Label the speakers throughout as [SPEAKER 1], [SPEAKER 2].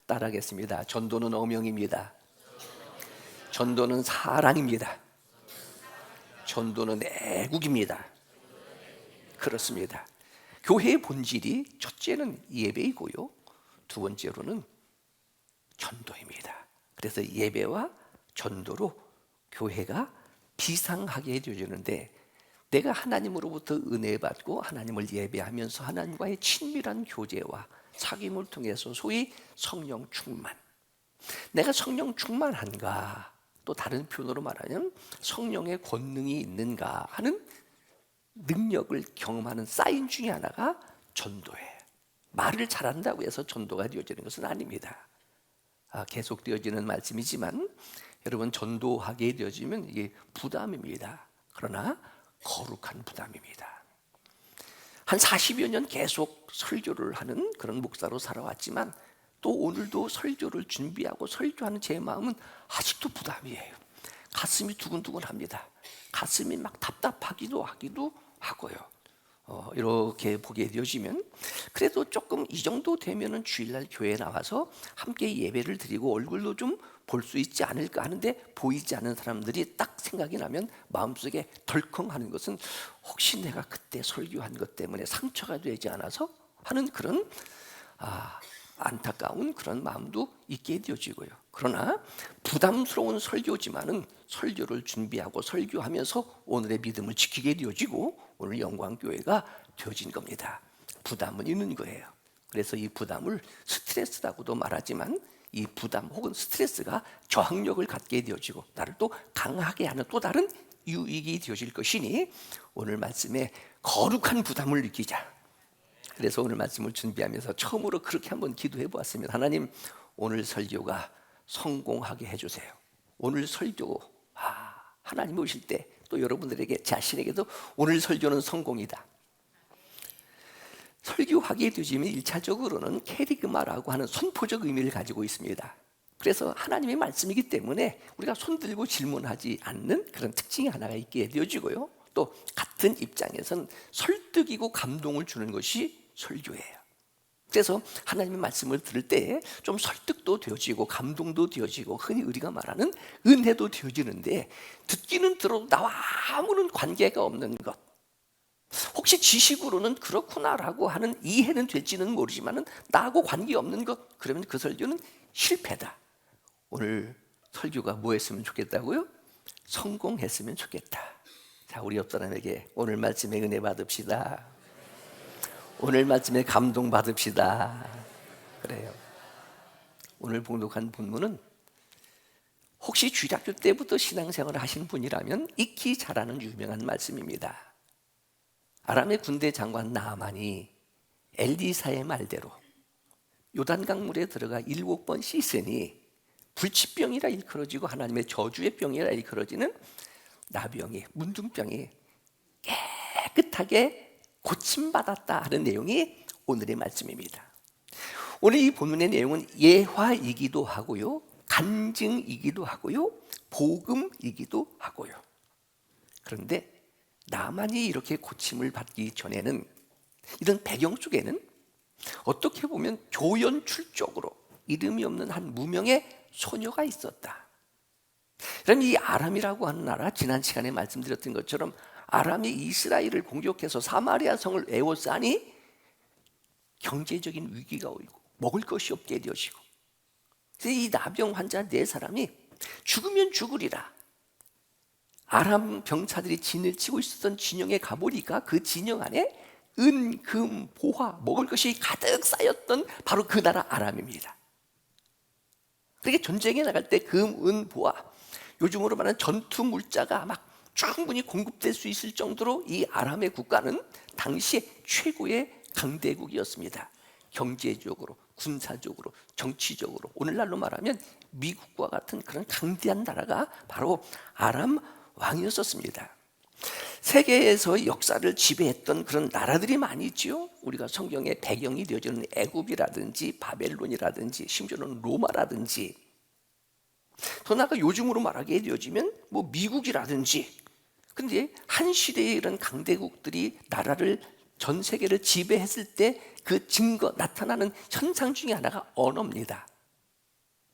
[SPEAKER 1] 따라하겠습니다. 전도는 어명입니다. 전도는 사랑입니다. 전도는 애국입니다. 그렇습니다. 교회의 본질이 첫째는 예배이고요, 두 번째로는 전도입니다. 그래서 예배와 전도로 교회가 비상하게 되어지는데, 내가 하나님으로부터 은혜 받고 하나님을 예배하면서 하나님과의 친밀한 교제와 사귐을 통해서 소위 성령 충만, 내가 성령 충만한가, 또 다른 표현으로 말하면 성령의 권능이 있는가 하는 능력을 경험하는 사인 중에 하나가 전도예요. 말을 잘한다고 해서 전도가 되어지는 것은 아닙니다. 계속 되어지는 말씀이지만, 여러분, 전도하게 되어지면 이게 부담입니다. 그러나 거룩한 부담입니다. 한 40여 년 계속 설교를 하는 그런 목사로 살아왔지만, 또 오늘도 설교를 준비하고 설교하는 제 마음은 아직도 부담이에요. 가슴이 두근두근합니다. 가슴이 막 답답하기도 하고요. 이렇게 보게 되어지면, 그래도 조금 이 정도 되면은 주일날 교회에 나와서 함께 예배를 드리고 얼굴도 좀 볼 수 있지 않을까 하는데, 보이지 않는 사람들이 딱 생각이 나면 마음속에 덜컹하는 것은, 혹시 내가 그때 설교한 것 때문에 상처가 되지 않아서 하는 그런 안타까운 그런 마음도 있게 되어지고요. 그러나 부담스러운 설교지만은 설교를 준비하고 설교하면서 오늘의 믿음을 지키게 되어지고 오늘 영광교회가 되어진 겁니다. 부담은 있는 거예요. 그래서 이 부담을 스트레스라고도 말하지만, 이 부담 혹은 스트레스가 저항력을 갖게 되어지고 나를 또 강하게 하는 또 다른 유익이 되어질 것이니, 오늘 말씀에 거룩한 부담을 느끼자. 그래서 오늘 말씀을 준비하면서 처음으로 그렇게 한번 기도해 보았습니다. 하나님, 오늘 설교가 성공하게 해주세요. 오늘 설교, 하나님 오실 때 또 여러분들에게, 자신에게도 오늘 설교는 성공이다. 설교하게 되지면 1차적으로는 캐리그마라고 하는 선포적 의미를 가지고 있습니다. 그래서 하나님의 말씀이기 때문에 우리가 손들고 질문하지 않는 그런 특징이 하나가 있게 되어지고요, 또 같은 입장에서는 설득이고 감동을 주는 것이 설교예요. 그래서 하나님의 말씀을 들을 때 좀 설득도 되어지고 감동도 되어지고, 흔히 우리가 말하는 은혜도 되어지는데, 듣기는 들어도 나와 아무런 관계가 없는 것, 혹시 지식으로는 그렇구나라고 하는 이해는 될지는 모르지만 나하고 관계없는 것, 그러면 그 설교는 실패다. 오늘 설교가 뭐 했으면 좋겠다고요? 성공했으면 좋겠다. 자, 우리 옆 사람에게 오늘 말씀에 은혜 받읍시다. 오늘 말씀에 감동 받읍시다. 그래요. 오늘 봉독한 본문은 혹시 주일학교 때부터 신앙생활을 하신 분이라면 익히 잘 아는 유명한 말씀입니다. 아람의 군대 장관 나아만이 엘리사의 말대로 요단강물에 들어가 7번 씻으니 불치병이라 일컬어지고 하나님의 저주의 병이라 일컬어지는 나병이, 문둥병이 깨끗하게 고침받았다 하는 내용이 오늘의 말씀입니다. 오늘 이 본문의 내용은 예화이기도 하고요, 간증이기도 하고요, 복음이기도 하고요. 그런데 나만이 이렇게 고침을 받기 전에는, 이런 배경 속에는 어떻게 보면 조연출적으로 이름이 없는 한 무명의 소녀가 있었다. 그럼 이 아람이라고 하는 나라, 지난 시간에 말씀드렸던 것처럼 아람이 이스라엘을 공격해서 사마리아 성을 에워싸니 경제적인 위기가 오고 먹을 것이 없게 되어지고, 이 나병 환자 4사람이 죽으면 죽으리라, 아람 병사들이 진을 치고 있었던 진영에 가보니까 그 진영 안에 은, 금, 보화, 먹을 것이 가득 쌓였던 바로 그 나라 아람입니다. 그렇게 전쟁에 나갈 때 금, 은, 보화, 요즘으로 말하는 전투 물자가 막 충분히 공급될 수 있을 정도로 이 아람의 국가는 당시에 최고의 강대국이었습니다. 경제적으로, 군사적으로, 정치적으로, 오늘날로 말하면 미국과 같은 그런 강대한 나라가 바로 아람 왕이었습니다. 세계에서 역사를 지배했던 그런 나라들이 많이 있지요. 우리가 성경의 배경이 되어지는 애굽이라든지 바벨론이라든지 심지어는 로마라든지, 더 나아가 요즘으로 말하게 되어지면 뭐 미국이라든지. 근데 한 시대에 이런 강대국들이 나라를, 전 세계를 지배했을 때 그 증거, 나타나는 현상 중에 하나가 언어입니다.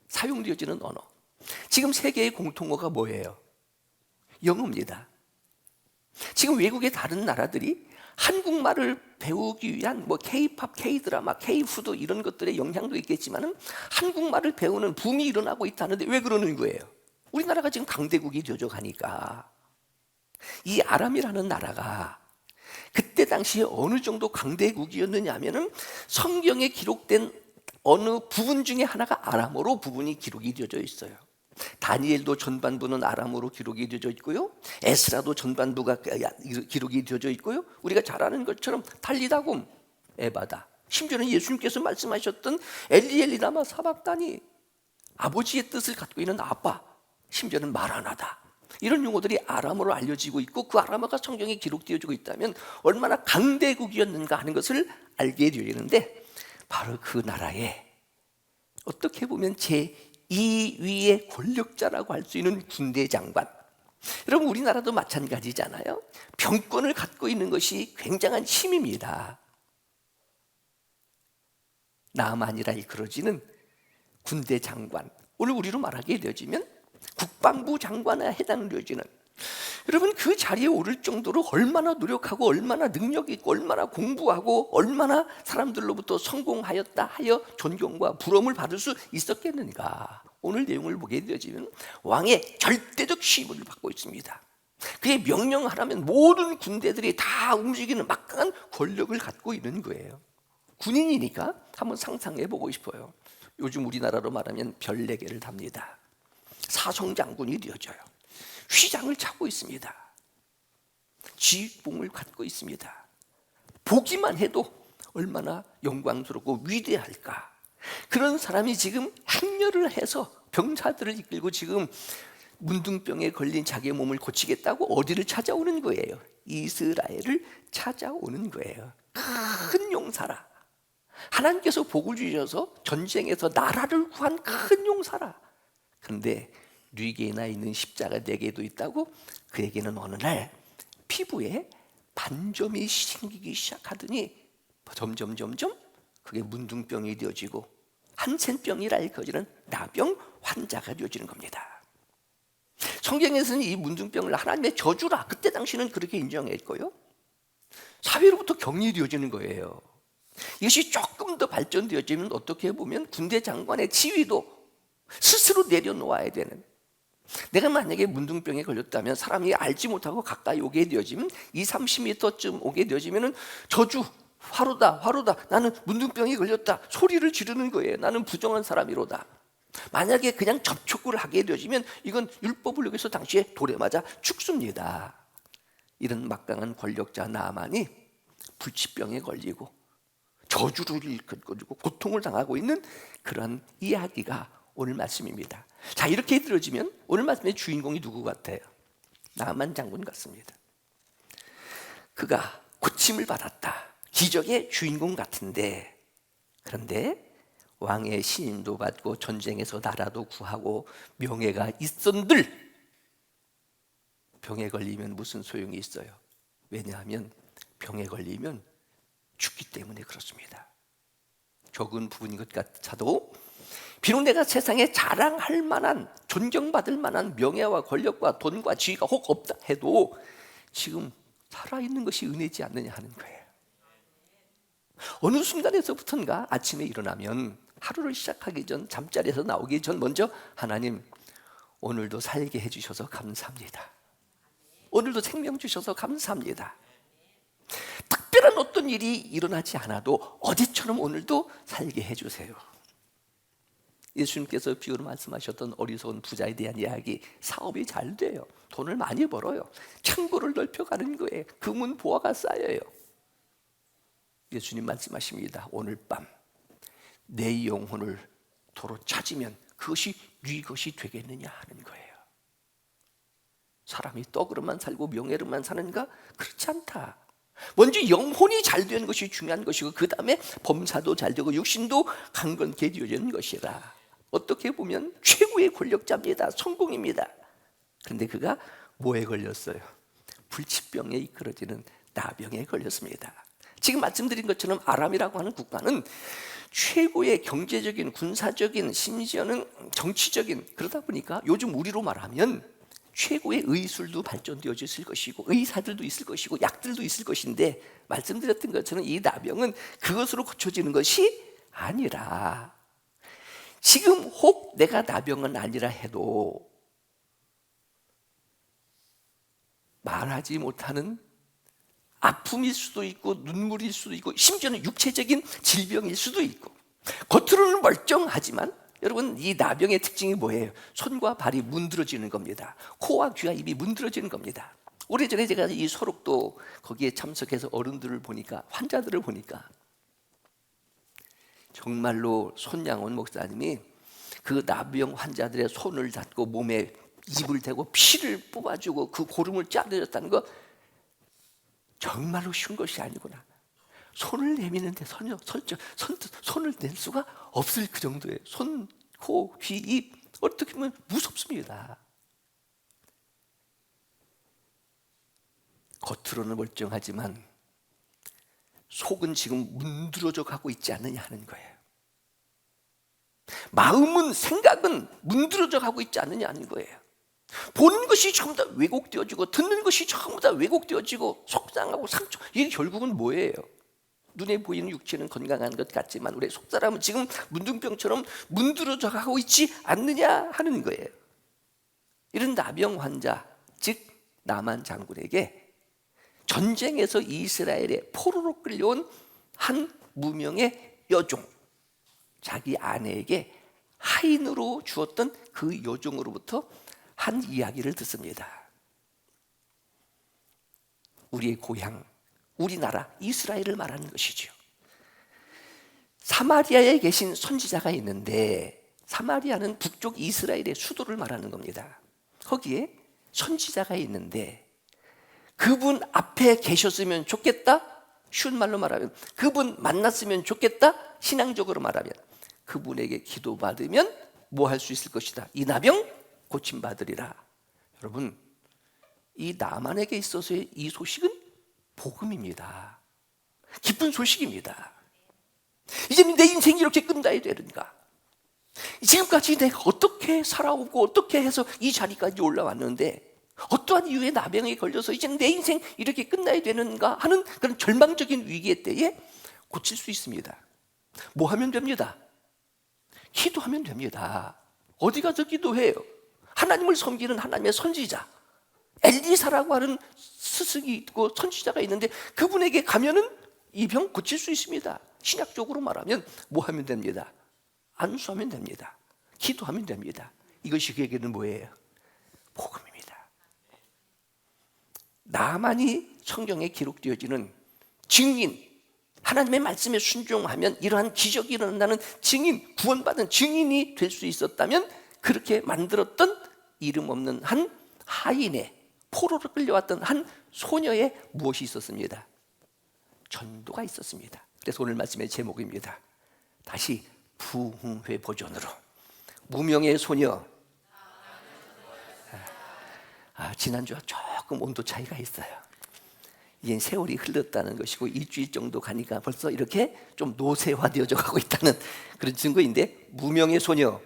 [SPEAKER 1] 사용되어지는 언어. 지금 세계의 공통어가 뭐예요? 영어입니다. 지금 외국의 다른 나라들이 한국말을 배우기 위한 K-팝, K-드라마, K-푸드 이런 것들의 영향도 있겠지만은 한국말을 배우는 붐이 일어나고 있다는데 왜 그러는 거예요? 우리나라가 지금 강대국이 되져 가니까. 이 아람이라는 나라가 그때 당시에 어느 정도 강대국이었느냐 하면은 성경에 기록된 어느 부분 중에 하나가 아람어로 부분이 기록이 되어져 있어요. 다니엘도 전반부는 아람어로 기록이 되어져 있고요. 에스라도 전반부가 기록이 되어져 있고요. 우리가 잘 아는 것처럼 달리다곰, 에바다, 심지어는 예수님께서 말씀하셨던 엘리엘리라마 사박다니, 아버지의 뜻을 갖고 있는 아빠, 심지어는 마라나다, 이런 용어들이 아람어로 알려지고 있고 그 아람어가 성경에 기록되어지고 있다면 얼마나 강대국이었는가 하는 것을 알게 되는데, 바로 그 나라에 어떻게 보면 제2위의 권력자라고 할 수 있는 군대 장관, 여러분 우리나라도 마찬가지잖아요. 병권을 갖고 있는 것이 굉장한 힘입니다. 나만이라 일컬어지는 군대 장관, 오늘 우리로 말하게 되어지면 국방부 장관에 해당되어지는, 여러분 그 자리에 오를 정도로 얼마나 노력하고 얼마나 능력 있고 얼마나 공부하고 얼마나 사람들로부터 성공하였다 하여 존경과 부러움을 받을 수 있었겠는가. 오늘 내용을 보게 되어지면 왕의 절대적 힘을 받고 있습니다. 그의 명령하라면 모든 군대들이 다 움직이는 막강한 권력을 갖고 있는 거예요. 군인이니까 한번 상상해 보고 싶어요. 요즘 우리나라로 말하면 별 4개를 답니다. 사성장군이 되어져요. 휘장을 차고 있습니다. 지휘봉을 갖고 있습니다. 보기만 해도 얼마나 영광스럽고 위대할까. 그런 사람이 지금 행렬을 해서 병사들을 이끌고 지금 문둥병에 걸린 자기의 몸을 고치겠다고 어디를 찾아오는 거예요? 이스라엘을 찾아오는 거예요. 큰 용사라. 하나님께서 복을 주셔서 전쟁에서 나라를 구한 큰 용사라. 그런데 뉘게나 있는 십자가 4개도 있다고 그에게는 어느 날 피부에 반점이 생기기 시작하더니 점점 그게 문둥병이 되어지고 한센병이라 일컬어지는 나병 환자가 되어지는 겁니다. 성경에서는 이 문둥병을 하나님의 저주라 그때 당시는 그렇게 인정했고요. 사회로부터 격리되어지는 거예요. 이것이 조금 더 발전되어지면 어떻게 보면 군대 장관의 지위도 스스로 내려놓아야 되는, 내가 만약에 문둥병에 걸렸다면 사람이 알지 못하고 가까이 오게 되어지면 20-30m쯤 오게 되어지면 저주, 화로다 나는 문둥병이 걸렸다 소리를 지르는 거예요. 나는 부정한 사람이로다. 만약에 그냥 접촉을 하게 되어지면 이건 율법을 어겨서 당시에 돌에 맞아 죽습니다. 이런 막강한 권력자 나만이 불치병에 걸리고 저주를 일으키고 고통을 당하고 있는 그런 이야기가 오늘 말씀입니다. 자, 이렇게 들어지면 오늘 말씀의 주인공이 누구 같아요? 나만 장군 같습니다. 그가 고침을 받았다. 기적의 주인공 같은데, 그런데 왕의 신임도 받고 전쟁에서 나라도 구하고 명예가 있었는들 병에 걸리면 무슨 소용이 있어요? 왜냐하면 병에 걸리면 죽기 때문에 그렇습니다. 적은 부분인 것 같아도 비록 내가 세상에 자랑할 만한, 존경받을 만한 명예와 권력과 돈과 지위가 혹 없다 해도 지금 살아있는 것이 은혜지 않느냐 하는 거예요. 어느 순간에서부터인가 아침에 일어나면 하루를 시작하기 전, 잠자리에서 나오기 전 먼저 하나님 오늘도 살게 해주셔서 감사합니다. 오늘도 생명 주셔서 감사합니다. 특별한 어떤 일이 일어나지 않아도 어제처럼 오늘도 살게 해주세요. 예수님께서 비유로 말씀하셨던 어리석은 부자에 대한 이야기, 사업이 잘 돼요. 돈을 많이 벌어요. 창고를 넓혀가는 거예요. 금은 보화가 쌓여요. 예수님 말씀하십니다. 오늘 밤 내 영혼을 도로 찾으면 그것이 네 것이 되겠느냐 하는 거예요. 사람이 떡으로만 살고 명예로만 사는가? 그렇지 않다. 먼저 영혼이 잘 되는 것이 중요한 것이고 그 다음에 범사도 잘 되고 육신도 강건케 되어지는 것이라. 어떻게 보면 최고의 권력자입니다. 성공입니다. 그런데 그가 뭐에 걸렸어요? 불치병에 이끌어지는 나병에 걸렸습니다. 지금 말씀드린 것처럼 아람이라고 하는 국가는 최고의 경제적인, 군사적인, 심지어는 정치적인, 그러다 보니까 요즘 우리로 말하면 최고의 의술도 발전되어질 것이고 의사들도 있을 것이고 약들도 있을 것인데, 말씀드렸던 것처럼 이 나병은 그것으로 고쳐지는 것이 아니라, 지금 혹 내가 나병은 아니라 해도 말하지 못하는 아픔일 수도 있고 눈물일 수도 있고 심지어는 육체적인 질병일 수도 있고, 겉으로는 멀쩡하지만 여러분, 이 나병의 특징이 뭐예요? 손과 발이 문드러지는 겁니다. 코와 귀와 입이 문드러지는 겁니다. 오래전에 제가 이 소록도 거기에 참석해서 어른들을 보니까, 환자들을 보니까 정말로 손양원 목사님이 그 나병 환자들의 손을 잡고 몸에 입을 대고 피를 뽑아주고 그 고름을 짜내줬다는 거 정말로 쉬운 것이 아니구나. 손을 내미는데 손을 낼 수가 없을 그 정도예요. 손, 코, 귀, 입, 어떻게 보면 무섭습니다. 겉으로는 멀쩡하지만 속은 지금 문드러져 가고 있지 않느냐 하는 거예요. 마음은, 생각은 문드러져 가고 있지 않느냐 하는 거예요. 보는 것이 전부 다 왜곡되어지고 듣는 것이 전부 다 왜곡되어지고 속상하고 상처, 이게 결국은 뭐예요? 눈에 보이는 육체는 건강한 것 같지만 우리 속사람은 지금 문둥병처럼 문드러져 가고 있지 않느냐 하는 거예요. 이런 나병 환자, 즉 나만 장군에게 전쟁에서 이스라엘에 포로로 끌려온 한 무명의 여종, 자기 아내에게 하인으로 주었던 그 여종으로부터 한 이야기를 듣습니다. 우리의 고향, 우리나라 이스라엘을 말하는 것이죠. 사마리아에 계신 선지자가 있는데, 사마리아는 북쪽 이스라엘의 수도를 말하는 겁니다. 거기에 선지자가 있는데 그분 앞에 계셨으면 좋겠다, 쉬운 말로 말하면 그분 만났으면 좋겠다, 신앙적으로 말하면 그분에게 기도받으면 뭐 할 수 있을 것이다, 이 나병 고침받으리라. 여러분, 이 나만에게 있어서의 이 소식은 복음입니다. 기쁜 소식입니다. 이제는 내 인생이 이렇게 끝나야 되는가? 지금까지 내가 어떻게 살아오고 어떻게 해서 이 자리까지 올라왔는데 어떠한 이유에 나병에 걸려서 이제는 내 인생 이렇게 끝나야 되는가 하는 그런 절망적인 위기의 때에 고칠 수 있습니다. 뭐 하면 됩니다? 기도하면 됩니다. 어디 가서 기도해요? 하나님을 섬기는 하나님의 선지자 엘리사라고 하는 스승이 있고 선지자가 있는데 그분에게 가면은 이 병 고칠 수 있습니다. 신약적으로 말하면 뭐 하면 됩니다? 안수하면 됩니다. 기도하면 됩니다. 이것이 그에게는 뭐예요? 복음입니다. 나만이 성경에 기록되어지는 증인, 하나님의 말씀에 순종하면 이러한 기적이 일어난다는 증인, 구원받은 증인이 될 수 있었다면 그렇게 만들었던 이름 없는 한 하인의, 포로로 끌려왔던 한 소녀의 무엇이 있었습니다? 전도가 있었습니다. 그래서 오늘 말씀의 제목입니다. 다시 부흥회 버전으로 무명의 소녀. 지난주와 조금 온도 차이가 있어요. 이제 세월이 흘렀다는 것이고 일주일 정도 가니까 벌써 이렇게 좀 노쇠화되어져 가고 있다는 그런 증거인데, 무명의 소녀.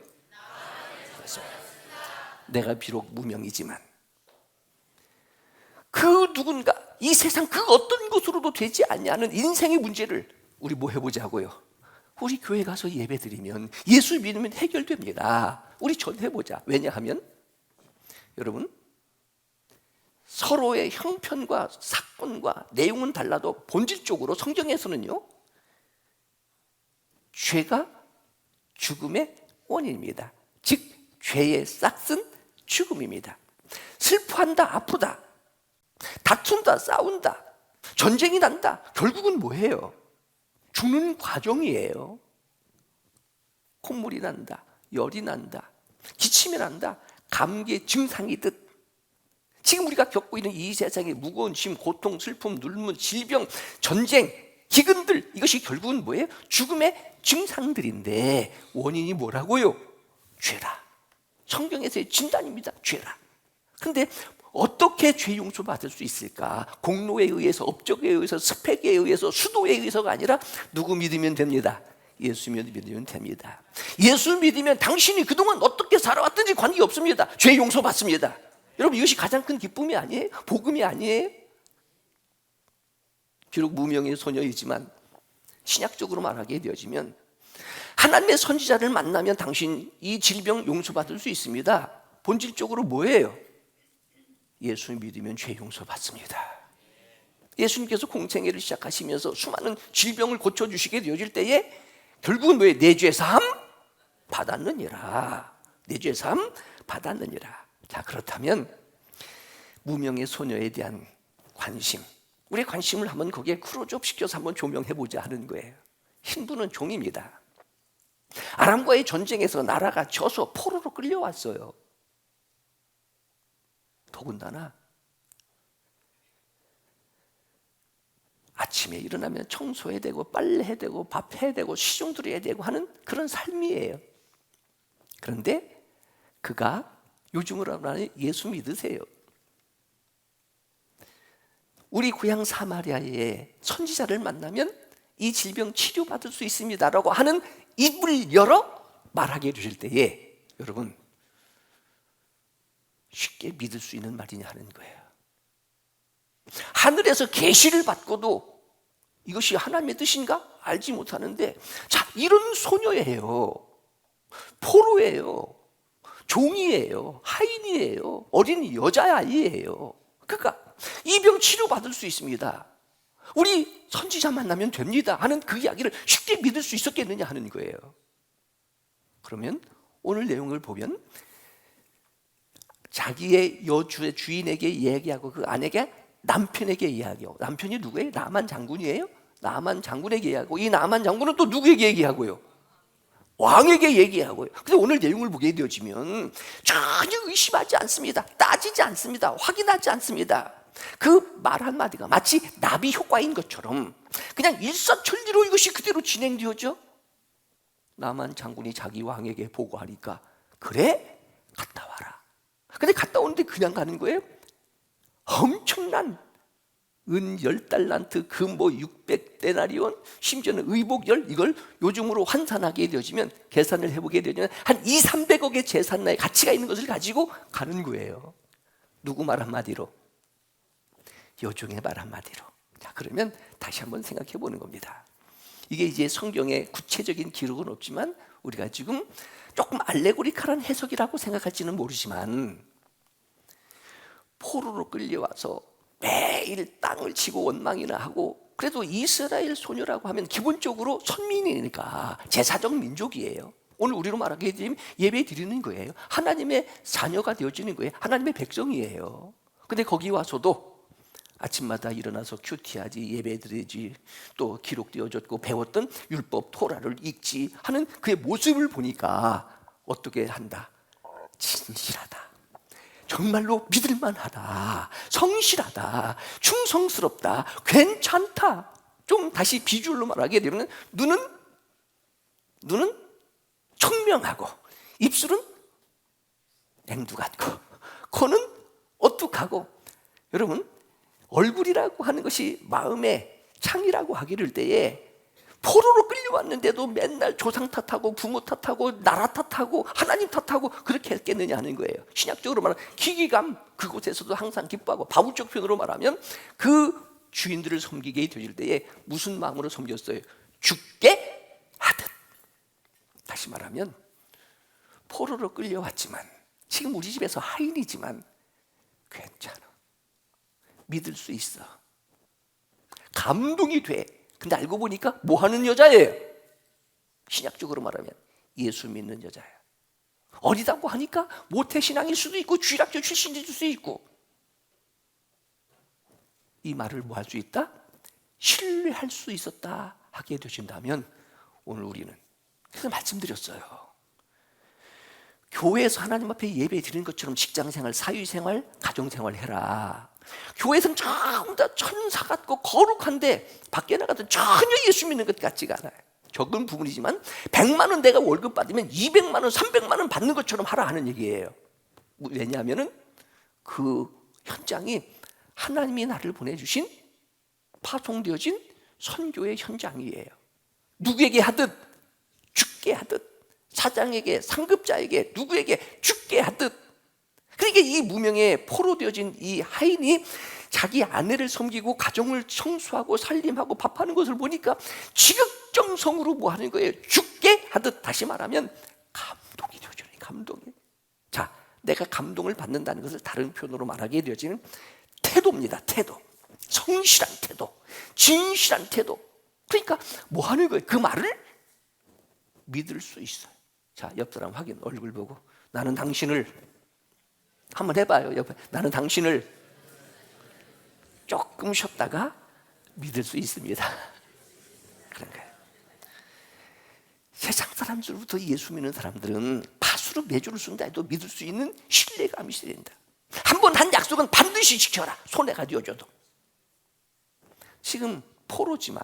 [SPEAKER 1] 내가 비록 무명이지만 그 누군가, 이 세상 그 어떤 것으로도 되지 않냐는 인생의 문제를 우리 뭐 해보자고요? 우리 교회 가서 예배드리면, 예수 믿으면 해결됩니다. 우리 전해보자. 왜냐하면 여러분, 서로의 형편과 사건과 내용은 달라도 본질적으로 성경에서는요, 죄가 죽음의 원인입니다. 즉 죄의 싹은 죽음입니다. 슬퍼한다, 아프다, 다툰다, 싸운다, 전쟁이 난다, 결국은 뭐예요? 죽는 과정이에요. 콧물이 난다, 열이 난다, 기침이 난다, 감기의 증상이듯 지금 우리가 겪고 있는 이 세상의 무거운 짐, 고통, 슬픔, 눈물, 질병, 전쟁, 기근들, 이것이 결국은 뭐예요? 죽음의 증상들인데 원인이 뭐라고요? 죄라. 성경에서의 진단입니다. 죄라. 근데 어떻게 죄 용서 받을 수 있을까? 공로에 의해서, 업적에 의해서, 스펙에 의해서, 수도에 의해서가 아니라 누구 믿으면 됩니다? 예수 믿으면 됩니다. 예수 믿으면 당신이 그동안 어떻게 살아왔든지 관계없습니다. 죄 용서받습니다. 여러분, 이것이 가장 큰 기쁨이 아니에요? 복음이 아니에요? 비록 무명의 소녀이지만 신약적으로 말하게 되어지면 하나님의 선지자를 만나면 당신 이 질병 용서받을 수 있습니다. 본질적으로 뭐예요? 예수 믿으면 죄 용서받습니다. 예수님께서 공생애를 시작하시면서 수많은 질병을 고쳐주시게 되어질 때에 결국은 뭐예요? 내 죄 사함 받았느니라. 내 죄 사함 받았느니라. 자, 그렇다면 무명의 소녀에 대한 관심, 우리의 관심을 한번 거기에 크로즈업 시켜서 한번 조명해보자 하는 거예요. 흰부는 종입니다. 아람과의 전쟁에서 나라가 져서 포로로 끌려왔어요. 더군다나 아침에 일어나면 청소해야 되고 빨래해야 되고 밥해야 되고 시중 들여야 되고 하는 그런 삶이에요. 그런데 그가 요즘으로 말하면 예수 믿으세요. 우리 고향 사마리아에 선지자를 만나면 이 질병 치료받을 수 있습니다라고 하는 입을 열어 말하게 해주실 때에 여러분 쉽게 믿을 수 있는 말이냐 하는 거예요. 하늘에서 계시를 받고도 이것이 하나님의 뜻인가? 알지 못하는데, 자, 이런 소녀예요. 포로예요. 종이에요. 하인이에요. 어린 여자아이예요. 그러니까 이 병 치료받을 수 있습니다. 우리 선지자 만나면 됩니다 하는 그 이야기를 쉽게 믿을 수 있었겠느냐 하는 거예요. 그러면 오늘 내용을 보면 자기의 여주의 주인에게 이야기하고 그 아내에게 남편에게 이야기하고, 남편이 누구예요? 나만 장군이에요? 나만 장군에게 이야기하고, 이 나만 장군은 또 누구에게 얘기하고요? 왕에게 얘기하고요. 근데 오늘 내용을 보게 되어지면 전혀 의심하지 않습니다. 따지지 않습니다. 확인하지 않습니다. 그 말 한마디가 마치 나비 효과인 것처럼 그냥 일사천리로 이것이 그대로 진행되어져. 나만 장군이 자기 왕에게 보고하니까 그래? 갔다 와라. 근데 갔다 오는데 그냥 가는 거예요? 엄청난 은 10달란트, 금 600데나리온, 심지어는 의복 10, 이걸 요즘으로 환산하게 되어지면, 계산을 해보게 되면 한 2, 300억의 재산의 가치가 있는 것을 가지고 가는 거예요. 누구 말 한마디로? 여종의 말 한마디로. 자, 그러면 다시 한번 생각해 보는 겁니다. 이게 이제 성경에 구체적인 기록은 없지만 우리가 지금 조금 알레고리칼한 해석이라고 생각할지는 모르지만, 포로로 끌려와서 매일 땅을 치고 원망이나 하고, 그래도 이스라엘 소녀라고 하면 기본적으로 선민이니까 제사적 민족이에요. 오늘 우리로 말하게 되면 예배 드리는 거예요. 하나님의 자녀가 되어지는 거예요. 하나님의 백성이에요. 근데 거기 와서도 아침마다 일어나서 큐티하지, 예배 드리지, 또 기록되어졌고 배웠던 율법 토라를 읽지 하는 그의 모습을 보니까 어떻게 한다? 진실하다, 정말로 믿을만하다, 성실하다, 충성스럽다, 괜찮다. 좀 다시 비주얼로 말하게 되면 눈은 청명하고, 입술은 냉두 같고, 코는 어둑하고. 여러분, 얼굴이라고 하는 것이 마음의 창이라고 하기를 때에 포로로 끌려왔는데도 맨날 조상 탓하고 부모 탓하고 나라 탓하고 하나님 탓하고 그렇게 했겠느냐 하는 거예요. 신약적으로 말하면 기기감, 그곳에서도 항상 기뻐하고, 바울적 표현으로 말하면 그 주인들을 섬기게 되질 때에 무슨 마음으로 섬겼어요? 죽게 하듯. 다시 말하면 포로로 끌려왔지만, 지금 우리 집에서 하인이지만 괜찮아, 믿을 수 있어, 감동이 돼. 근데 알고 보니까 뭐 하는 여자예요? 신약적으로 말하면 예수 믿는 여자예요. 어리다고 하니까 모태신앙일 수도 있고 주일학교 출신일 수도 있고. 이 말을 뭐 할 수 있다? 신뢰할 수 있었다 하게 되신다면, 오늘 우리는 그래서 말씀드렸어요. 교회에서 하나님 앞에 예배 드리는 것처럼 직장생활, 사회생활, 가정생활 해라. 교회에서는 전부 다 천사 같고 거룩한데 밖에 나가도 전혀 예수 믿는 것 같지가 않아요. 적은 부분이지만 100만 원 내가 월급 받으면 200만 원, 300만 원 받는 것처럼 하라 하는 얘기예요. 왜냐하면 그 현장이 하나님이 나를 보내주신, 파송되어진 선교의 현장이에요. 누구에게 하듯 죽게 하듯, 사장에게, 상급자에게, 누구에게 죽게 하듯. 그러니까 이 무명에 포로되어진 이 하인이 자기 아내를 섬기고 가정을 청소하고 살림하고 밥하는 것을 보니까 지극정성으로 뭐 하는 거예요? 죽게 하듯. 다시 말하면 감동이 되어지는, 감동이. 자, 내가 감동을 받는다는 것을 다른 표현으로 말하게 되어지는 태도입니다. 태도. 성실한 태도, 진실한 태도. 그러니까 뭐 하는 거예요? 그 말을 믿을 수 있어요. 자, 옆 사람 확인, 얼굴 보고 나는 당신을, 한번 해봐요. 옆에, 나는 당신을. 조금 쉬었다가 믿을 수 있습니다. 그런 거예요. 세상 사람들부터 예수 믿는 사람들은 밭으로 매주를 쓴다 해도 믿을 수 있는 신뢰감이 있어야 된다. 한 번 한 약속은 반드시 지켜라. 손해가 되어줘도. 지금 포로지만,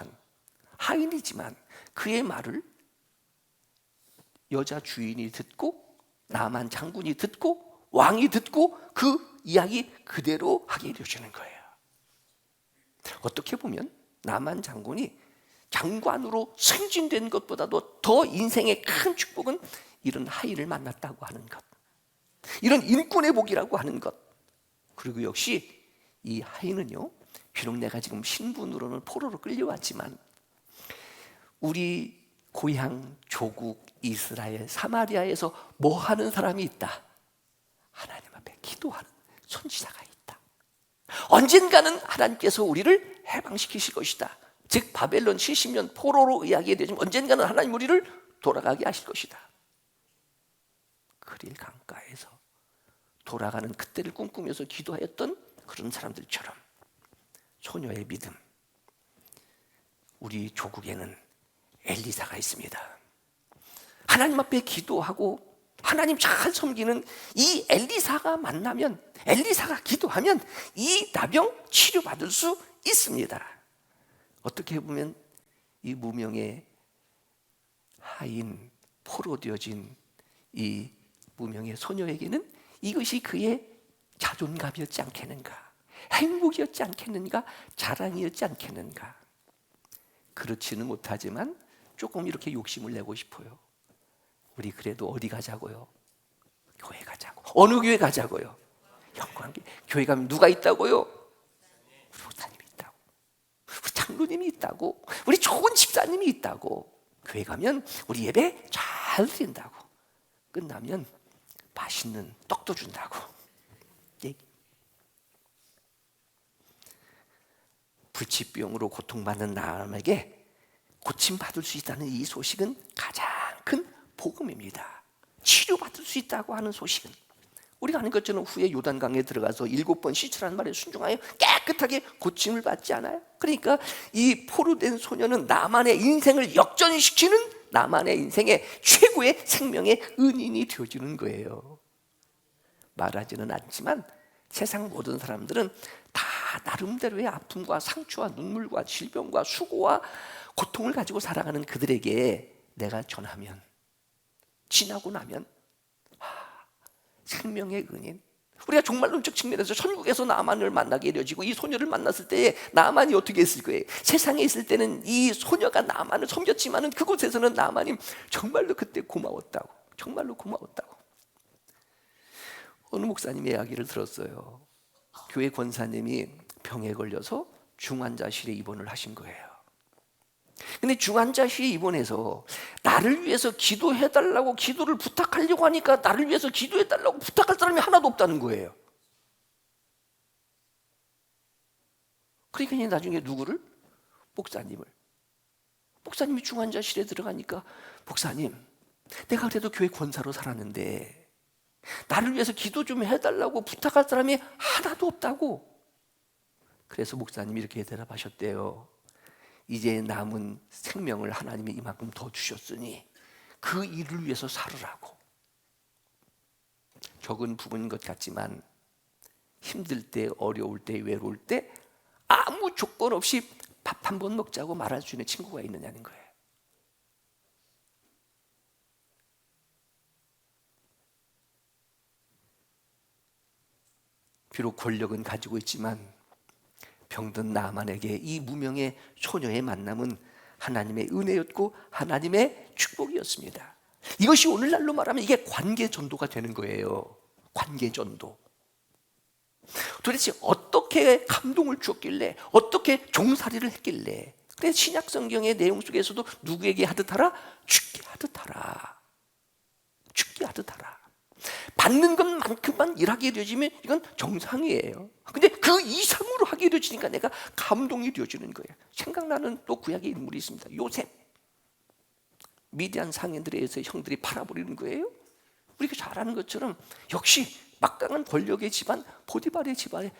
[SPEAKER 1] 하인이지만 그의 말을 여자 주인이 듣고, 나만 장군이 듣고, 왕이 듣고 그 이야기 그대로 하게 되어지는 거예요. 어떻게 보면 나만 장군이 장관으로 승진된 것보다도 더 인생의 큰 축복은 이런 하인을 만났다고 하는 것, 이런 인권의 복이라고 하는 것. 그리고 역시 이 하인은요, 비록 내가 지금 신분으로는 포로로 끌려왔지만 우리 고향 조국 이스라엘 사마리아에서 뭐 하는 사람이 있다? 하나님 앞에 기도하는 선지자가 있다. 언젠가는 하나님께서 우리를 해방시키실 것이다. 즉 바벨론 70년 포로로 이야기해 되지만 언젠가는 하나님 우리를 돌아가게 하실 것이다. 그릴 강가에서 돌아가는 그때를 꿈꾸면서 기도하였던 그런 사람들처럼 소녀의 믿음. 우리 조국에는 엘리사가 있습니다. 하나님 앞에 기도하고 하나님 잘 섬기는 이 엘리사가 만나면, 엘리사가 기도하면 이 나병 치료받을 수 있습니다. 어떻게 보면 이 무명의 하인, 포로되어진 이 무명의 소녀에게는 이것이 그의 자존감이었지 않겠는가, 행복이었지 않겠는가, 자랑이었지 않겠는가. 그렇지는 못하지만 조금 이렇게 욕심을 내고 싶어요. 우리 그래도 어디 가자고요? 교회 가자고. 어느 교회 가자고요? 영광교회. 교회 가면 누가 있다고요? 우리 목사님이 있다고, 우리 장로님이 있다고, 우리 좋은 집사님이 있다고. 교회 가면 우리 예배 잘 드린다고. 끝나면 맛있는 떡도 준다고. 불치병으로 고통받는 사람에게 고침받을 수 있다는 이 소식은 가장 큰 복음입니다. 치료받을 수 있다고 하는 소식은, 우리가 아는 것처럼 후에 요단강에 들어가서 7번 씻으라는 말에 순종하여 깨끗하게 고침을 받지 않아요? 그러니까 이 포로된 소녀는 나만의 인생을 역전시키는, 나만의 인생의 최고의 생명의 은인이 되어지는 거예요. 말하지는 않지만 세상 모든 사람들은 다 나름대로의 아픔과 상처와 눈물과 질병과 수고와 고통을 가지고 살아가는 그들에게 내가 전하면, 지나고 나면 생명의 은인, 우리가 종말론적 측면에서 천국에서 나만을 만나게 되어지고 이 소녀를 만났을 때에 나만이 어떻게 했을 거예요? 세상에 있을 때는 이 소녀가 나만을 섬겼지만 그곳에서는 나만이 정말로 그때 고마웠다고, 정말로 고마웠다고. 어느 목사님의 이야기를 들었어요. 교회 권사님이 병에 걸려서 중환자실에 입원을 하신 거예요. 근데 중환자실에 입원해서 나를 위해서 기도해달라고 기도를 부탁하려고 하니까 나를 위해서 기도해달라고 부탁할 사람이 하나도 없다는 거예요. 그러니까 나중에 누구를? 목사님을. 목사님이 중환자실에 들어가니까, 목사님, 내가 그래도 교회 권사로 살았는데 나를 위해서 기도 좀 해달라고 부탁할 사람이 하나도 없다고. 그래서 목사님이 이렇게 대답하셨대요. 이제 남은 생명을 하나님이 이만큼 더 주셨으니 그 일을 위해서 살으라고. 적은 부분인 것 같지만 힘들 때, 어려울 때, 외로울 때 아무 조건 없이 밥 한 번 먹자고 말할 수 있는 친구가 있느냐는 거예요. 비록 권력은 가지고 있지만 병든 나만에게 이 무명의 소녀의 만남은 하나님의 은혜였고 하나님의 축복이었습니다. 이것이 오늘날로 말하면 이게 관계전도가 되는 거예요. 관계전도. 도대체 어떻게 감동을 주었길래, 어떻게 종살이를 했길래. 그래서 신약 성경의 내용 속에서도 누구에게 하듯 하라? 죽게 하듯 하라. 죽게 하듯 하라. 받는 것만큼만 일하게 되어지면 이건 정상이에요. 근데 그 이상으로 하게 되어지니까 내가 감동이 되어지는 거예요. 생각나는 또 구약의 인물이 있습니다. 요셉. 미디안 상인들에 의해서 형들이 팔아버리는 거예요. 우리가 잘 아는 것처럼 역시 막강한 권력의 집안 보디발의 집안에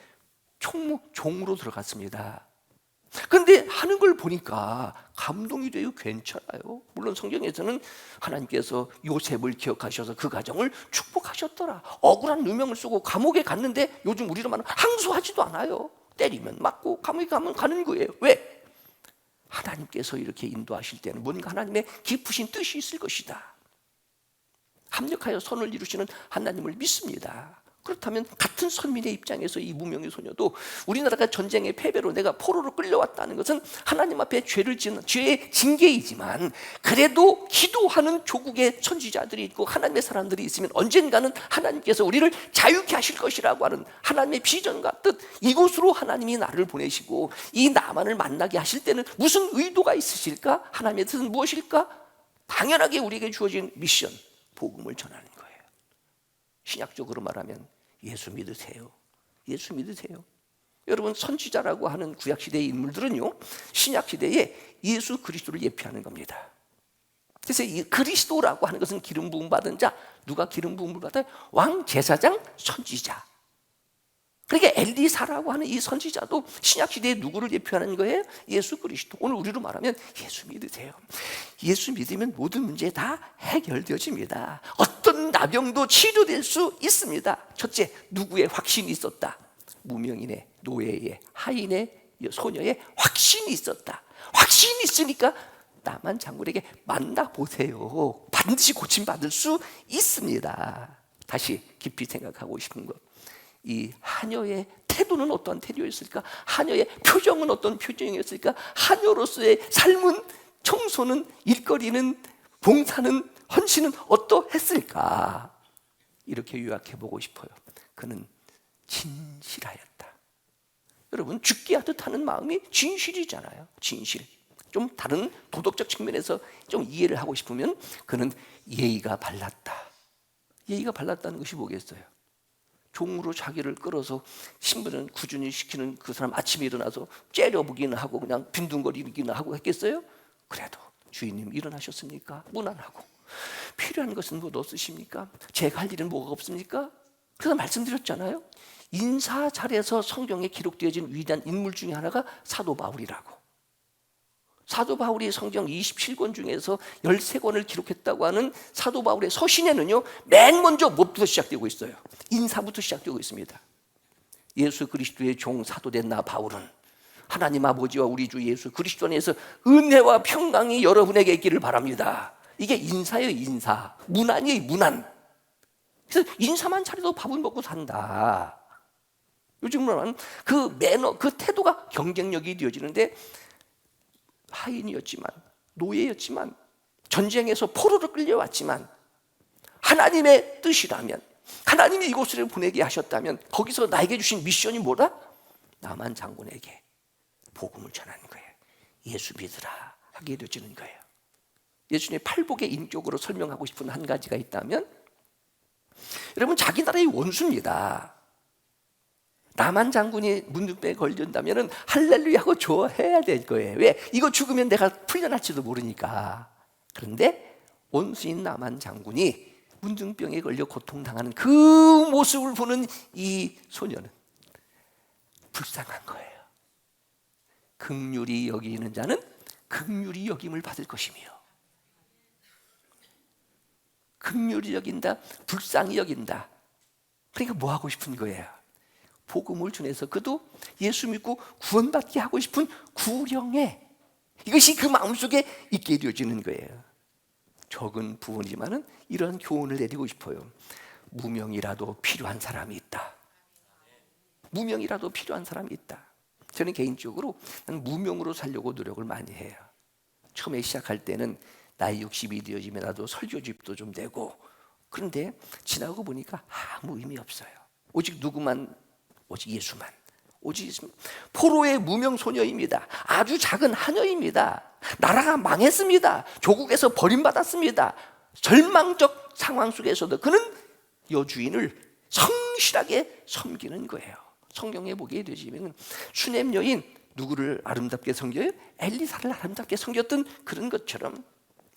[SPEAKER 1] 종으로 들어갔습니다. 그런데 하는 걸 보니까 감동이 돼요. 괜찮아요. 물론 성경에서는 하나님께서 요셉을 기억하셔서 그 가정을 축복하셨더라. 억울한 누명을 쓰고 감옥에 갔는데 요즘 우리로 말하면 항소하지도 않아요. 때리면 맞고 감옥에 가면 가는 거예요. 왜? 하나님께서 이렇게 인도하실 때는 뭔가 하나님의 깊으신 뜻이 있을 것이다. 합력하여 선을 이루시는 하나님을 믿습니다. 그렇다면 같은 선민의 입장에서 이 무명의 소녀도 우리나라가 전쟁의 패배로 내가 포로로 끌려왔다는 것은 하나님 앞에 죄를 지은 죄의 징계이지만 그래도 기도하는 조국의 선지자들이 있고 하나님의 사람들이 있으면 언젠가는 하나님께서 우리를 자유케 하실 것이라고 하는 하나님의 비전과 뜻, 이곳으로 하나님이 나를 보내시고 이 나만을 만나게 하실 때는 무슨 의도가 있으실까? 하나님의 뜻은 무엇일까? 당연하게 우리에게 주어진 미션, 복음을 전하는 거예요. 신약적으로 말하면 예수 믿으세요. 예수 믿으세요. 여러분, 선지자라고 하는 구약시대의 인물들은요, 신약시대에 예수 그리스도를 예표하는 겁니다. 그래서 이 그리스도라고 하는 것은 기름 부음 받은 자. 누가 기름 부음을 받아요? 왕, 제사장, 선지자. 그러니까 엘리사라고 하는 이 선지자도 신약시대에 누구를 예표하는 거예요? 예수 그리스도. 오늘 우리로 말하면 예수 믿으세요. 예수 믿으면 모든 문제 다 해결되어집니다. 어떤 나병도 치료될 수 있습니다. 첫째, 누구의 확신이 있었다? 무명인의, 노예의, 하인의, 소녀의 확신이 있었다. 확신이 있으니까 나만 장군에게 만나보세요. 반드시 고침받을 수 있습니다. 다시 깊이 생각하고 싶은 것, 이 하녀의 태도는 어떠한 태도였을까? 하녀의 표정은 어떤 표정이었을까? 하녀로서의 삶은, 청소는, 일거리는, 봉사는, 헌신은 어떠했을까? 이렇게 요약해보고 싶어요. 그는 진실하였다. 여러분, 죽게 하듯 하는 마음이 진실이잖아요. 진실. 좀 다른 도덕적 측면에서 좀 이해를 하고 싶으면 그는 예의가 발랐다. 예의가 발랐다는 것이 뭐겠어요? 종으로 자기를 끌어서 신부는 꾸준히 시키는 그 사람 아침에 일어나서 째려보기는 하고 그냥 빈둥거리기는 하고 했겠어요? 그래도 주인님 일어나셨습니까? 무난하고. 필요한 것은 뭐 없으십니까? 제가 할 일은 뭐가 없습니까? 그래서 말씀드렸잖아요. 인사잘에서 성경에 기록되어진 위대한 인물 중에 하나가 사도 바울이라고. 사도 바울이 성경 27권 중에서 13권을 기록했다고 하는 사도 바울의 서신에는요, 맨 먼저 뭐부터 시작되고 있어요? 인사부터 시작되고 있습니다. 예수 그리스도의 종 사도된 나 바울은 하나님 아버지와 우리 주 예수 그리스도 안에서 은혜와 평강이 여러분에게 있기를 바랍니다. 이게 인사예요. 인사. 문안이에요. 문안. 그래서 인사만 잘해도 밥은 먹고 산다. 요즘은 그 매너, 그 태도가 경쟁력이 되어지는데, 하인이었지만, 노예였지만, 전쟁에서 포로로 끌려왔지만, 하나님의 뜻이라면, 하나님이 이곳을 보내게 하셨다면 거기서 나에게 주신 미션이 뭐다? 나만 장군에게 복음을 전하는 거예요. 예수 믿으라 하게 되어지는 거예요. 예수님의 팔복의 인격으로 설명하고 싶은 한 가지가 있다면, 여러분, 자기 나라의 원수입니다. 나만 장군이 문둥병에 걸린다면 할렐루야 하고 좋아해야 될 거예요. 왜? 이거 죽으면 내가 풀려날지도 모르니까. 그런데 원수인 나만 장군이 문둥병에 걸려 고통당하는 그 모습을 보는 이 소녀는 불쌍한 거예요. 긍휼히 여기는 자는 긍휼히 여김을 받을 것이며, 긍휼히 여긴다, 불쌍히 여긴다. 그러니까 뭐 하고 싶은 거예요? 복음을 전해서 그도 예수 믿고 구원받게 하고 싶은 구령에, 이것이 그 마음속에 있게 되어지는 거예요. 적은 부분이지만은 이런 교훈을 내리고 싶어요. 무명이라도 필요한 사람이 있다. 무명이라도 필요한 사람이 있다. 저는 개인적으로 무명으로 살려고 노력을 많이 해요. 처음에 시작할 때는 나이 60이 되어지면 나도 설교집도 좀 되고, 그런데 지나고 보니까 아무 의미 없어요. 오직 누구만, 오직 예수만. 오직 예수만. 포로의 무명 소녀입니다. 아주 작은 하녀입니다. 나라가 망했습니다. 조국에서 버림받았습니다. 절망적 상황 속에서도 그는 여주인을 성실하게 섬기는 거예요. 성경에 보게 되시면 수넴 여인 누구를 아름답게 섬겨요? 엘리사를 아름답게 섬겼던 그런 것처럼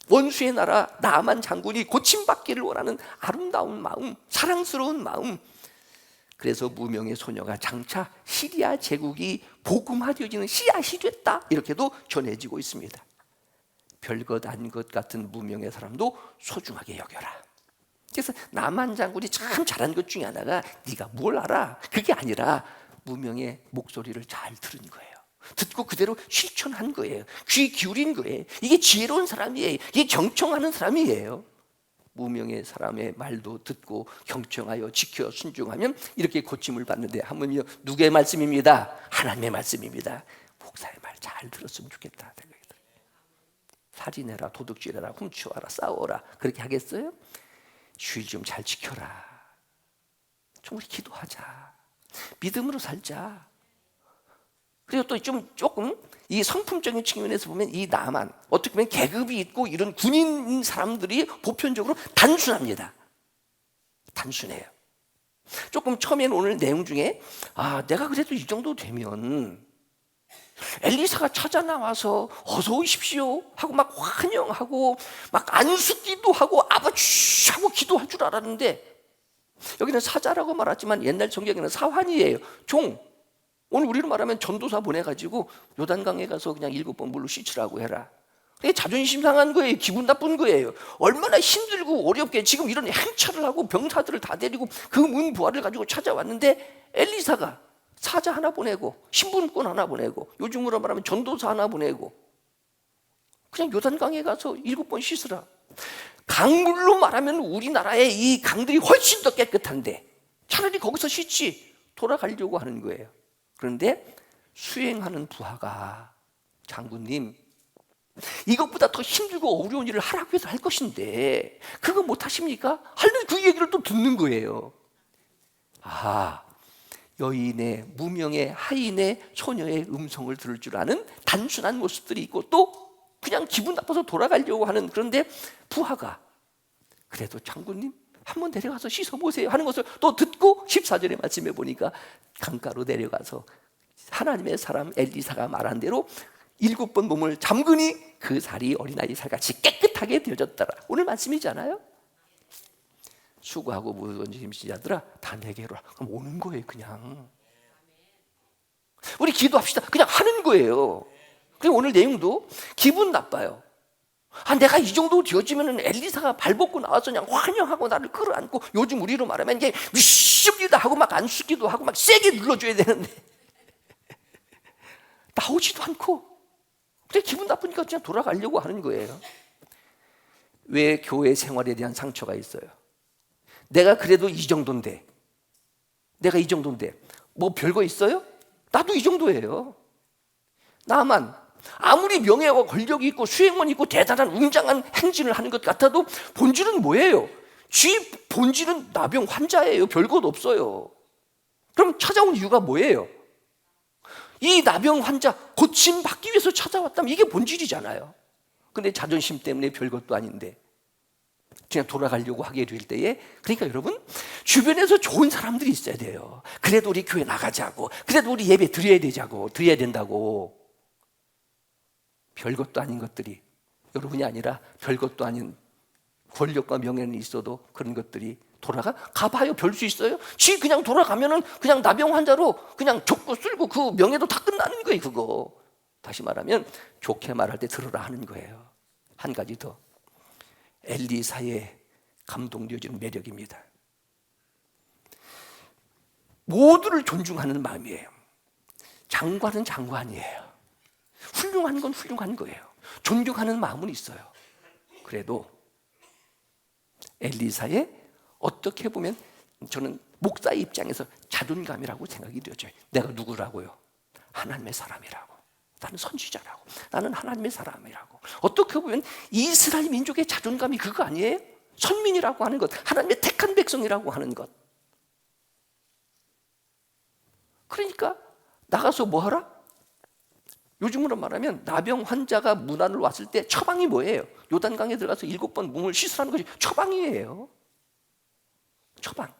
[SPEAKER 1] 원수의 나라 나아만 장군이 고침받기를 원하는 아름다운 마음, 사랑스러운 마음. 그래서 무명의 소녀가 장차 시리아 제국이 복음화되어지는 씨앗이 됐다, 이렇게도 전해지고 있습니다. 별것 아닌 것 같은 무명의 사람도 소중하게 여겨라. 그래서 나만 장군이 참 잘한 것 중에 하나가 네가 뭘 알아? 그게 아니라 무명의 목소리를 잘 들은 거예요. 듣고 그대로 실천한 거예요. 귀 기울인 거예요. 이게 지혜로운 사람이에요. 이게 경청하는 사람이에요. 무명의 사람의 말도 듣고 경청하여 지켜 순종하면 이렇게 고침을 받는데, 한번요, 누구의 말씀입니다? 하나님의 말씀입니다. 목사의 말 잘 들었으면 좋겠다 생각이 들어요. 살인해라, 도둑질해라, 훔쳐와라, 싸워라, 그렇게 하겠어요? 주의 좀 잘 지켜라. 좀 우리 기도하자. 믿음으로 살자. 그리고 또 조금 이 성품적인 측면에서 보면 이 나만 어떻게 보면 계급이 있고 이런 군인 사람들이 보편적으로 단순합니다. 단순해요. 조금 처음에는 오늘 내용 중에 내가 그래도 이 정도 되면 엘리사가 찾아 나와서 어서 오십시오 하고 막 환영하고 막 안수기도 하고 아버지 하고 기도할 줄 알았는데, 여기는 사자라고 말하지만 옛날 성경에는 사환이에요. 종. 오늘 우리로 말하면 전도사 보내가지고 요단강에 가서 그냥 7번 물로 씻으라고 해라. 그게 자존심 상한 거예요. 기분 나쁜 거예요. 얼마나 힘들고 어렵게 지금 이런 행차를 하고 병사들을 다 데리고 그 문 부하를 가지고 찾아왔는데, 엘리사가 사자 하나 보내고 신분권 하나 보내고 요즘으로 말하면 전도사 하나 보내고 그냥 요단강에 가서 7번 씻으라. 강물로 말하면 우리나라의 이 강들이 훨씬 더 깨끗한데 차라리 거기서 씻지, 돌아가려고 하는 거예요. 그런데 수행하는 부하가 장군님, 이것보다 더 힘들고 어려운 일을 하라고 해서 할 것인데 그거 못 하십니까? 하는 그 얘기를 또 듣는 거예요. 여인의, 무명의, 하인의, 소녀의 음성을 들을 줄 아는 단순한 모습들이 있고 또 그냥 기분 나빠서 돌아가려고 하는, 그런데 부하가 그래도 장군님 한번 내려가서 씻어보세요 하는 것을 또 듣고 14절의 말씀에 보니까 강가로 내려가서 하나님의 사람 엘리사가 말한 대로 7번 몸을 잠그니 그 살이 어린아이 살같이 깨끗하게 되어졌더라. 오늘 말씀이잖아요. 수고하고 무거운 짐지자들아 다 내게로 와. 그럼 오는 거예요. 그냥 우리 기도합시다. 그냥 하는 거예요. 그리고 오늘 내용도 기분 나빠요. 내가 이 정도 되어지면 엘리사가 발벗고 나와서 그냥 환영하고 나를 끌어안고, 요즘 우리로 말하면 이게 미십니다 하고 막 안수기도 하고 막 세게 눌러줘야 되는데 나오지도 않고, 그래 기분 나쁘니까 그냥 돌아가려고 하는 거예요. 왜 교회 생활에 대한 상처가 있어요? 내가 그래도 이 정도인데, 내가 이 정도인데 뭐 별거 있어요? 나도 이 정도예요. 나만 아무리 명예와 권력이 있고 수행원 있고 대단한 웅장한 행진을 하는 것 같아도 본질은 뭐예요? 쥐 본질은 나병 환자예요. 별것 없어요. 그럼 찾아온 이유가 뭐예요? 이 나병 환자 고침받기 위해서 찾아왔다면 이게 본질이잖아요. 근데 자존심 때문에 별것도 아닌데 그냥 돌아가려고 하게 될 때에, 그러니까 여러분 주변에서 좋은 사람들이 있어야 돼요. 그래도 우리 교회 나가자고, 그래도 우리 예배 드려야 된다고. 별것도 아닌 것들이, 여러분이 아니라 별것도 아닌 권력과 명예는 있어도 그런 것들이 가봐요. 별 수 있어요? 지 그냥 돌아가면은 그냥 나병 환자로 그냥 족구 쓸고 그 명예도 다 끝나는 거예요. 그거 다시 말하면 좋게 말할 때 들으라 하는 거예요. 한 가지 더, 엘리사의 감동되어지는 매력입니다. 모두를 존중하는 마음이에요. 장관은 장관이에요. 훌륭한 건 훌륭한 거예요. 존경하는 마음은 있어요. 그래도 엘리사의 어떻게 보면 저는 목사의 입장에서 자존감이라고 생각이 되어져요. 내가 누구라고요? 하나님의 사람이라고. 나는 선지자라고, 나는 하나님의 사람이라고. 어떻게 보면 이스라엘 민족의 자존감이 그거 아니에요? 선민이라고 하는 것, 하나님의 택한 백성이라고 하는 것. 그러니까 나가서 뭐 하라? 요즘으로 말하면 나병 환자가 문안을 왔을 때 처방이 뭐예요? 요단강에 들어가서 7번 몸을 씻으라는 것이 처방이에요. 처방.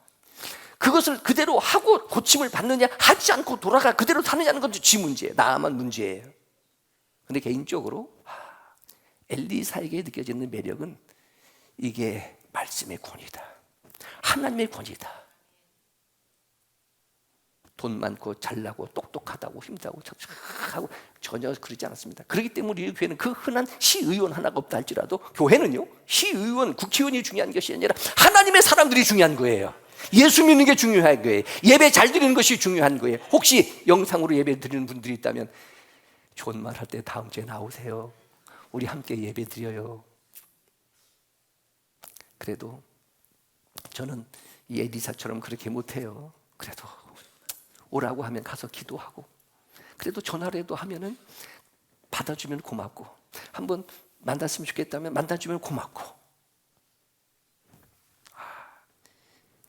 [SPEAKER 1] 그것을 그대로 하고 고침을 받느냐, 하지 않고 돌아가 그대로 사느냐는 건 지 문제예요. 나만 문제예요. 근데 개인적으로 엘리사에게 느껴지는 매력은 이게 말씀의 권위다, 하나님의 권위다. 돈 많고 잘나고 똑똑하다고 힘들고 하고 전혀 그러지 않았습니다. 그렇기 때문에 우리 교회는 그 흔한 시의원 하나가 없다 할지라도 교회는요, 시의원, 국회의원이 중요한 것이 아니라 하나님의 사람들이 중요한 거예요. 예수 믿는 게 중요한 거예요. 예배 잘 드리는 것이 중요한 거예요. 혹시 영상으로 예배 드리는 분들이 있다면 존말할 때 다음 주에 나오세요. 우리 함께 예배 드려요. 그래도 저는 이 엘리사처럼 그렇게 못해요. 그래도 오라고 하면 가서 기도하고, 그래도 전화라도 하면은 받아주면 고맙고, 한번 만났으면 좋겠다면 만나주면 고맙고.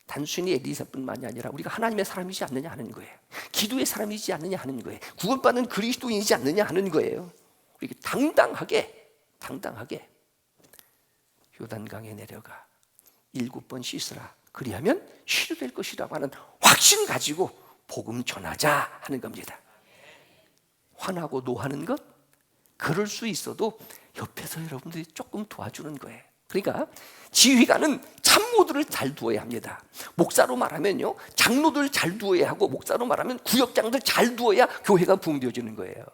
[SPEAKER 1] 단순히 엘리사뿐만이 아니라 우리가 하나님의 사람이지 않느냐 하는 거예요. 기도의 사람이지 않느냐 하는 거예요. 구원받는 그리스도인이지 않느냐 하는 거예요. 우리 당당하게 요단강에 내려가 7번 씻으라, 그리하면 치료될 것이라고 하는 확신 가지고 복음 전하자 하는 겁니다. 화나고 노하는 것, 그럴 수 있어도 옆에서 여러분들이 조금 도와주는 거예요. 그러니까 지휘관은 참모들을 잘 두어야 합니다. 목사로 말하면요, 장로들 잘 두어야 하고, 목사로 말하면 구역장들 잘 두어야 교회가 부흥되어지는 거예요.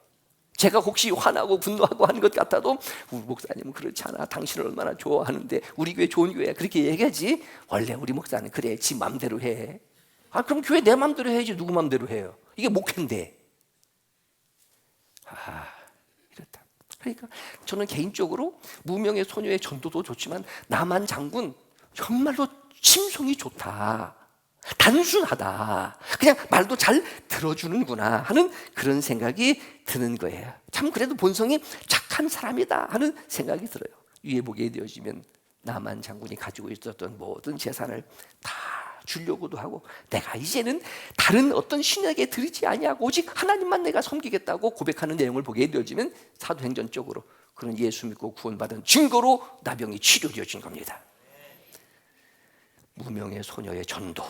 [SPEAKER 1] 제가 혹시 화나고 분노하고 하는 것 같아도 우리 목사님은 그렇지 않아, 당신을 얼마나 좋아하는데 우리 교회 좋은 교회야, 그렇게 얘기하지. 원래 우리 목사는 그래, 지 맘대로 해. 그럼 교회 내 맘대로 해야지 누구 맘대로 해요? 이게 목회인데. 이렇다. 그러니까 저는 개인적으로 무명의 소녀의 전도도 좋지만 나만 장군 정말로 심성이 좋다, 단순하다, 그냥 말도 잘 들어주는구나 하는 그런 생각이 드는 거예요. 참 그래도 본성이 착한 사람이다 하는 생각이 들어요. 위에 보게 되어지면 나만 장군이 가지고 있었던 모든 재산을 다 주려고도 하고, 내가 이제는 다른 어떤 신에게 드리지 아니하고 오직 하나님만 내가 섬기겠다고 고백하는 내용을 보게 되어지면 사도행전 쪽으로 그런 예수 믿고 구원받은 증거로 나병이 치료되어진 겁니다. 무명의 소녀의 전도,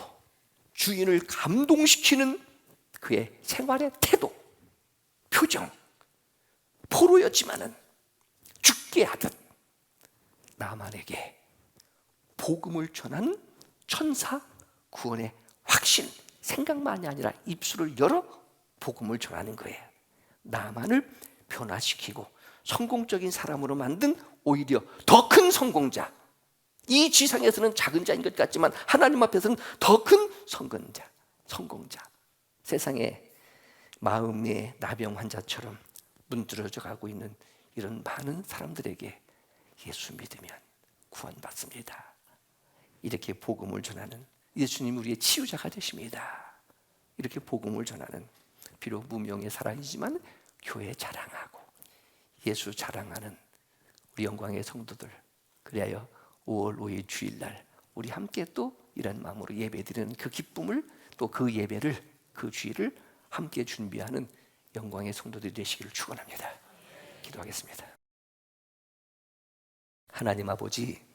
[SPEAKER 1] 주인을 감동시키는 그의 생활의 태도, 표정, 포로였지만은 죽게 하듯 나만에게 복음을 전하는 천사 구원의 확신, 생각만이 아니라 입술을 열어 복음을 전하는 거예요. 나만을 변화시키고 성공적인 사람으로 만든 오히려 더 큰 성공자, 이 지상에서는 작은 자인 것 같지만 하나님 앞에서는 더 큰 성공자. 세상에 마음의 나병 환자처럼 문드러져 가고 있는 이런 많은 사람들에게 예수 믿으면 구원받습니다. 이렇게 복음을 전하는 예수님 우리의 치유자가 되십니다. 이렇게 복음을 전하는, 비록 무명의 사람이지만 교회 자랑하고 예수 자랑하는 우리 영광의 성도들, 그래야 5월 5일 주일날 우리 함께 또 이런 마음으로 예배드리는 그 기쁨을, 또 그 예배를, 그 주일을 함께 준비하는 영광의 성도들이 되시기를 축원합니다. 기도하겠습니다. 하나님 아버지,